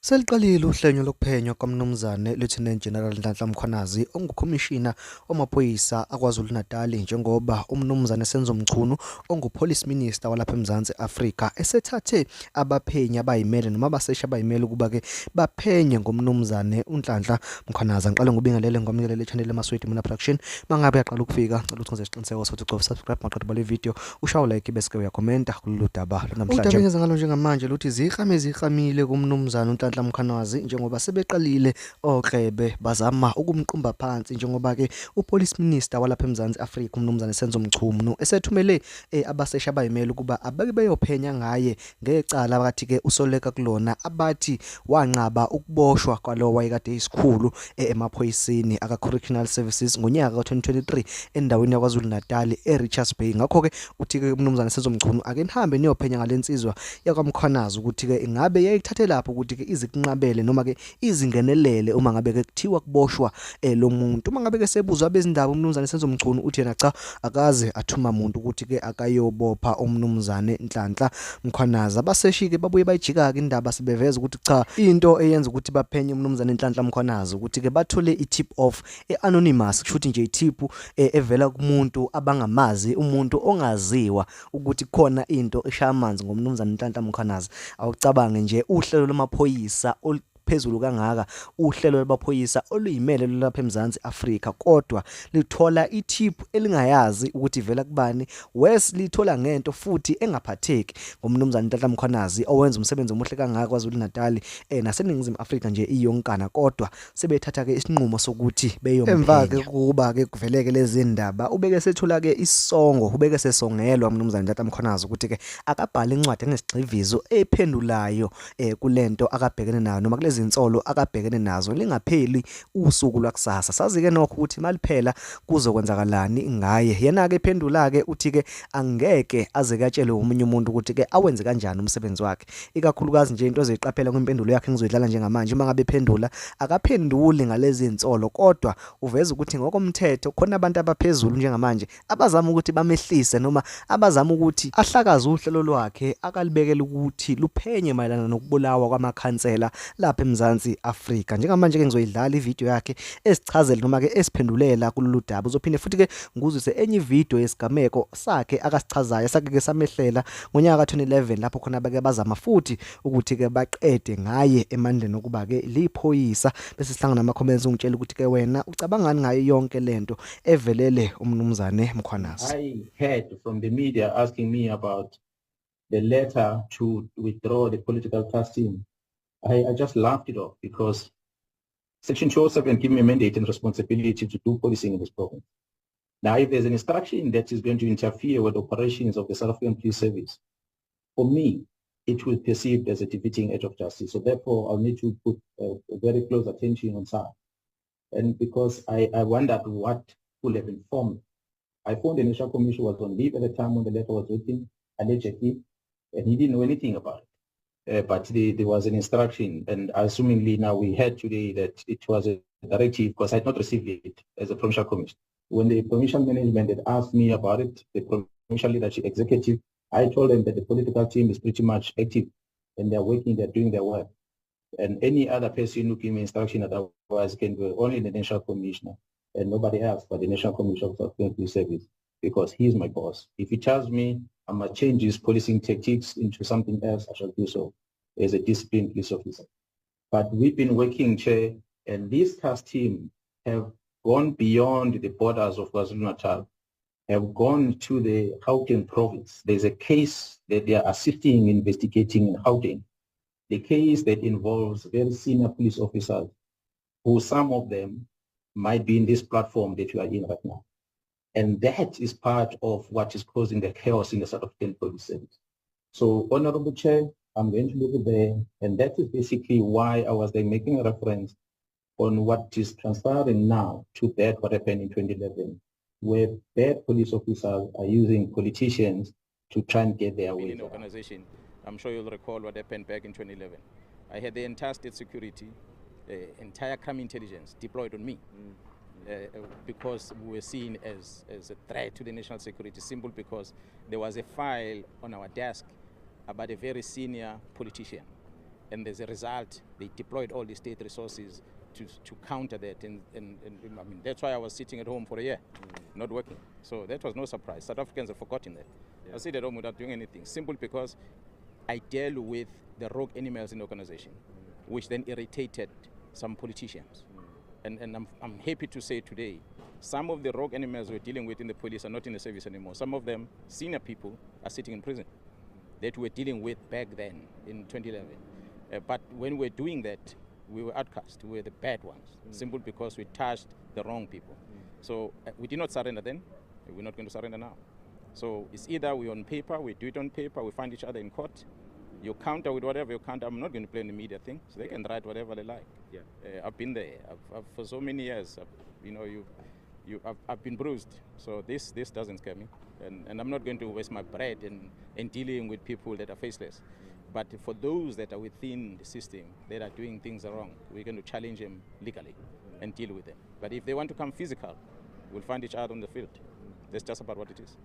Seliqalile uhlelo lokuphenywa kwaMnumzane Lieutenant General Nhlanhla Mkhwanazi ongukhomishina wamaphoyisa aKwaZulu-Natal njengoba uMnumzane Senzo Mchunu onguPolice Minister walapha eMzansi Afrika esethathe abaphenyi abayimele noma abasesha abayimele ukuba-ke baphenye ngomnumzane uNhlanhla Mkhwanazi. Ngiqale ngobingelele ngomnikelela le-channel eMasweti Mina Production. Mangabe yaqala ukufika ngicela ukuthi wenze isiqiniseko sokuthi ucofa subscribe maqedwe le video ushaye like bese-ke uyakhomenta kulolu daba namhlanje. Udaba engeze ngalo njengamanje luthi zikhamile kumnumzane uNhlanhla Mkhwanazi njengoba sebeqalile oklebe bazama ukumqumba phansi njengoba-ke uPolice Minister walapha eMzansi Afrika uMnumzane Senzo Mchunu esethumele abasesha abayimele ukuba abeke beyophenya ngaye ngecala abathi-ke usoleka kulona abathi wanqaba ukuboshwa kwalowo wayekade isikhulu emaphoyiseni aka-Correctional Services ngonyaka ka-2023 endaweni yaKwaZulu-Natal eRichards Bay. Ngakho-ke uthi-ke uMnumzane Senzo Mchunu ake nihambe niyophenya ngalensizwa yakwaMkhwanazi ukuthi-ke ingabe yayithathe lapho ukuthi-ke izikunqabele noma-ke izingenelele uma ngabe-ke kuthiwa kuboshwa lo muntu. Uma ngabe-ke sebuzwa bezindaba uMnumzane Senzo Mchunu uthi yena cha akaze athuma muntu ukuthi-ke akayobopha uMnumzane Nhlanhla Mkhwanazi. Abaseshi-ke babuye bayijika-ke indaba sebeveza ukuthi cha into eyenza ukuthi baphenye uMnumzane Nhlanhla Mkhwanazi ukuthi-ke bathole i-tip off anonymous, kusho ukuthi nje i-tip evela kumuntu abangamazi, umuntu ongaziwa ukuthi khona into eshaya amanzi ngomnumzane Nhlanhla Mkhwanazi. Awucabange nje uhlelo lwamaphoyisa phezulu kangaka, uhlelo lwabaphoyisa oluyimele lapha eMzansi Afrika kodwa lithola i-tip elingayazi ukuthi ivela kubani, wes lithola ngento futhi engaphatheki ngomnumzane Nhlanhla Mkhwanazi owenza umsebenzi omuhle kangaka KwaZulu-Natal naseNingizimu Afrika nje iyonkana, kodwa sebethatha-ke isinqumo sokuthi beyomphenya. Emva-ke kuba-ke kuveleke lezi ndaba ubeke sethola-ke isongo, ubeke sesongelwa uMnumzane Nhlanhla Mkhwanazi ukuthi-ke akabhale incwadi enesigxivizo ephendulayo kulento akabhekene nayo noma kule izinsolo akabhekene nazo lingapheli usuku lwakusasa. Sazi-ke nokho ukuthi maliphela kuzokwenzakalani ngaye. Yena-ke ephendula-ke uthi-ke angeke aze katshele omunye umuntu ukuthi-ke awenze kanjani umsebenzi wakhe, ikakhulukazi nje into ezoyiqaphela kwimpendulo yakhe engizoyidlala njengamanje. Uma ngabe ephendula akaphenduli ngalezi insolo kodwa uveza ukuthi ngokomthetho khona abantu abaphezulu njengamanje abazama ukuthi bamehlise noma abazama ukuthi ahlakaze uhlelo lwakhe akalibekela ukuthi luphenye mayelana nokubulawa kwamakhansela lapha eMzansi Afrika. Njengamanje-ke ngizoyidlala ivideo yakhe esichazele noma-ke esiphendulela kulolu daba. Uzophinde futhi-ke nguzwise enye ivideo yesigameko sakhe akasichazayo sakhe-ke samehlela ngonyaka ka-2011 lapho khona bake bazama futhi ukuthi-ke baqede ngaye emandleni okuba-ke liphoyisa. Bese sihlangana nama-comments ungitshela ukuthi-ke wena ucabangani ngayo yonke lento evelele uMnumzane Mkhwanazi. I heard from the media asking me about the letter to withdraw the political casting. I just laughed it off because Section 207 gave me a mandate and responsibility to do policing in this province. Now, if there's an instruction that is going to interfere with operations of the South African Police Service, for me, it will be perceived as a defeating edge of justice. So therefore, I'll need to put a very close attention on that. And because I wondered what would have informed. I phoned the National Commission, was on leave at the time when the letter was written, allegedly, and he didn't know anything about it. But there was an instruction, and assumingly now we heard today that it was a directive because I had not received it as a provincial commission. When the provincial management had asked me about it, the provincial leadership executive, I told them that the political team is pretty much active and they're working, they're doing their work. And any other person who gave me instruction otherwise can go only the national commissioner and nobody else but the National Commission of South African Police Service, because he's my boss. If he tells me I must change his policing tactics into something else, I shall do so as a disciplined police officer. But we've been working, Chair, and this task team have gone beyond the borders of KwaZulu-Natal, have gone to the Gauteng province. There's a case that they are assisting investigating in Gauteng, the case that involves very senior police officers, who some of them might be in this platform that you are in right now. And that is part of what is causing the chaos in the South African Police Service. So, Honorable Chair, I'm going to leave it there. And that is basically why I was then making a reference on what is transpiring now to that what happened in 2011, where bad police officers are using politicians to try and get their way. In the organization, I'm sure you'll recall what happened back in 2011. I had the entire state security, entire crime intelligence deployed on me. Because we were seen as a threat to the national security, simple because there was a file on our desk about a very senior politician And as a result, they deployed all the state resources to counter that. And I mean, that's why I was sitting at home for a year, not working. So that was no surprise. South Africans have forgotten that. I sit at home without doing anything, simply because I deal with the rogue animals in the organization, which then irritated some politicians. And I'm happy to say today, some of the rogue animals we're dealing with in the police are not in the service anymore. Some of them, senior people, are sitting in prison that we're dealing with back then in 2011. But when we're doing that, we were outcast. We were the bad ones, simply because we touched the wrong people. So we did not surrender then. We're not going to surrender now. So it's either we on paper, we do it on paper, we find each other in court. You counter with whatever you counter. I'm not going to play in the media thing, so they can write whatever they like. Yeah. I've been there. I've for so many years. I've been bruised. So this doesn't scare me, and I'm not going to waste my breath in dealing with people that are faceless. But for those that are within the system that are doing things wrong, we're going to challenge them legally and deal with them. But if they want to come physical, we'll find each other on the field. That's just about what it is.